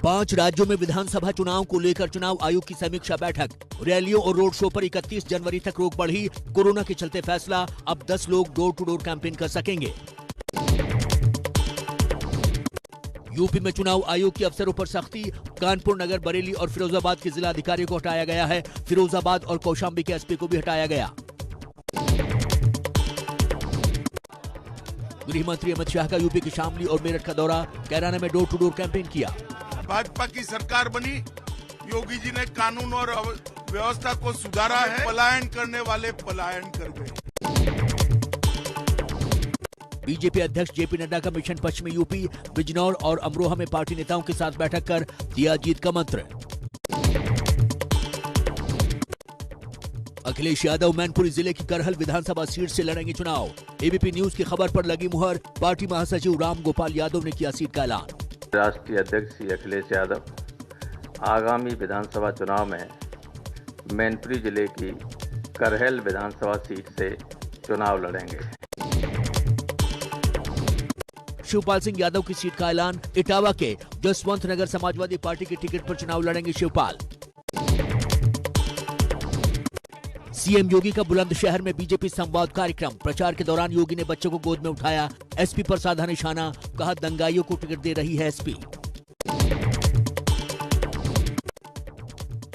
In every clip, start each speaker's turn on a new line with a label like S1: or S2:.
S1: 5 राज्यों में विधानसभा चुनाव को लेकर चुनाव आयोग की समीक्षा बैठक। रैलियों और रोड शो पर 31 जनवरी तक रोक बढ़ी। कोरोना के चलते फैसला, अब 10 लोग डोर टू डोर कैंपेन कर सकेंगे। यूपी में चुनाव आयोग के अफसरों पर सख्ती। कानपुर, नगर, बरेली और फिरोजाबाद के जिला अधिकारियों को हटाया गया है। फिरोजाबाद और कौशाम्बी के एसपी को भी हटाया गया। गृह मंत्री अमित शाह का यूपी के शामली और मेरठ का दौरा। कैराना में डोर टू डोर कैंपेन किया।
S2: भाजपा की सरकार बनी, योगी जी ने कानून और व्यवस्था को सुधारा है। पलायन करने वाले पलायन कर गए।
S1: बीजेपी अध्यक्ष जेपी नड्डा का मिशन पश्चिमी यूपी। बिजनौर और अमरोहा में पार्टी नेताओं के साथ बैठक कर दिया जीत का मंत्र। अखिलेश यादव मैनपुरी जिले की करहल विधानसभा सीट से लड़ेंगे चुनाव। एबीपी न्यूज की खबर पर लगी मुहर। पार्टी महासचिव राम गोपाल यादव ने किया सीट का ऐलान।
S3: राष्ट्रीय अध्यक्ष श्री अखिलेश यादव आगामी विधानसभा चुनाव में मैनपुरी जिले की करहल विधानसभा सीट से चुनाव लड़ेंगे।
S1: शिवपाल सिंह यादव की सीट का ऐलान। इटावा के जसवंत नगर समाजवादी पार्टी की टिकट पर चुनाव लड़ेंगे शिवपाल। सीएम योगी का बुलंदशहर में बीजेपी संवाद कार्यक्रम। प्रचार के दौरान योगी ने बच्चों को गोद में उठाया। एसपी पर साधा निशाना, कहा दंगाइयों को टिकट दे रही है एसपी।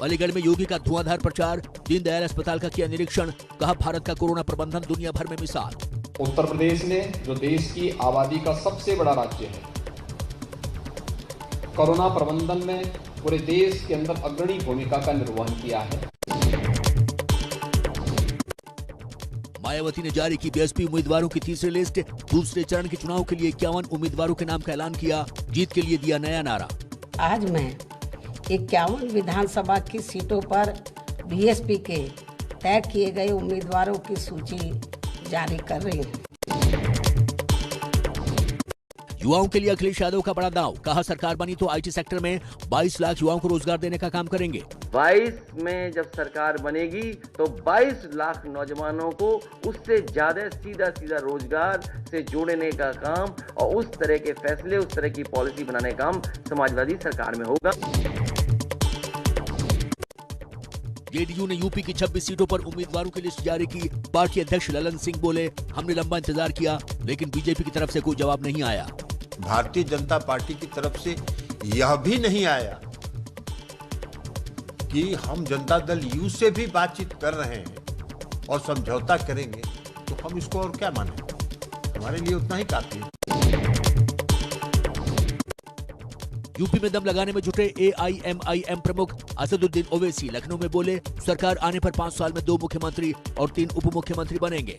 S1: अलीगढ़ में योगी का धुआंधार प्रचार। दीनदयाल अस्पताल का किया निरीक्षण, कहा भारत का कोरोना प्रबंधन दुनिया भर में मिसाल।
S4: उत्तर प्रदेश ने, जो देश की आबादी का सबसे बड़ा राज्य है, कोरोना प्रबंधन में पूरे देश के अंदर अग्रणी भूमिका का निर्वहन किया है।
S1: मायावती ने जारी की बीएसपी उम्मीदवारों की तीसरी लिस्ट। दूसरे चरण के चुनाव के लिए 51 उम्मीदवारों के नाम का ऐलान किया। जीत के लिए दिया नया नारा।
S5: आज मैं 51 विधानसभा की सीटों पर बीएसपी के तय किए गए उम्मीदवारों की सूची जारी कर रही हूँ।
S1: युवाओं के लिए अखिलेश यादव का बड़ा दांव, कहा सरकार बनी तो आईटी सेक्टर में 22 लाख युवाओं को रोजगार देने का काम करेंगे।
S3: 22 में जब सरकार बनेगी तो 22 लाख नौजवानों को उससे ज्यादा सीधा रोजगार से जोड़ने का काम और उस तरह के फैसले, उस तरह की पॉलिसी बनाने का काम समाजवादी सरकार में होगा।
S1: जेडीयू ने यूपी की 26 सीटों पर उम्मीदवारों की लिस्ट जारी की। पार्टी अध्यक्ष ललन सिंह बोले, हमने लंबा इंतजार किया लेकिन बीजेपी की तरफ से कोई जवाब नहीं आया।
S6: भारतीय जनता पार्टी की तरफ से यह भी नहीं आया कि हम जनता दल यू से भी बातचीत कर रहे हैं और समझौता करेंगे, तो हम इसको और क्या माने, हमारे लिए उतना ही काफी है।
S1: यूपी में दम लगाने में जुटे एआईएमआईएम प्रमुख असदुद्दीन ओवैसी लखनऊ में बोले, सरकार आने पर 5 साल में 2 मुख्यमंत्री और 3 उप मुख्यमंत्री बनेंगे।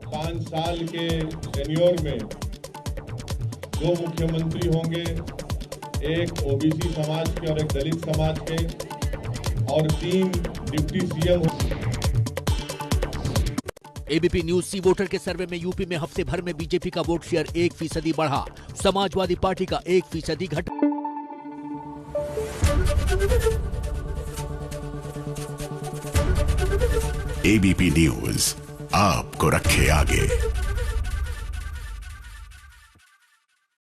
S7: 5 साल के टेन्योर में 2 मुख्यमंत्री होंगे, एक ओबीसी समाज के और एक दलित समाज के, और 3 डिप्टी सीएम।
S1: एबीपी न्यूज सी वोटर के सर्वे में यूपी में हफ्ते भर में बीजेपी का वोट शेयर 1% बढ़ा। समाजवादी पार्टी का 1% घटा।
S8: एबीपी न्यूज आपको रखे आगे।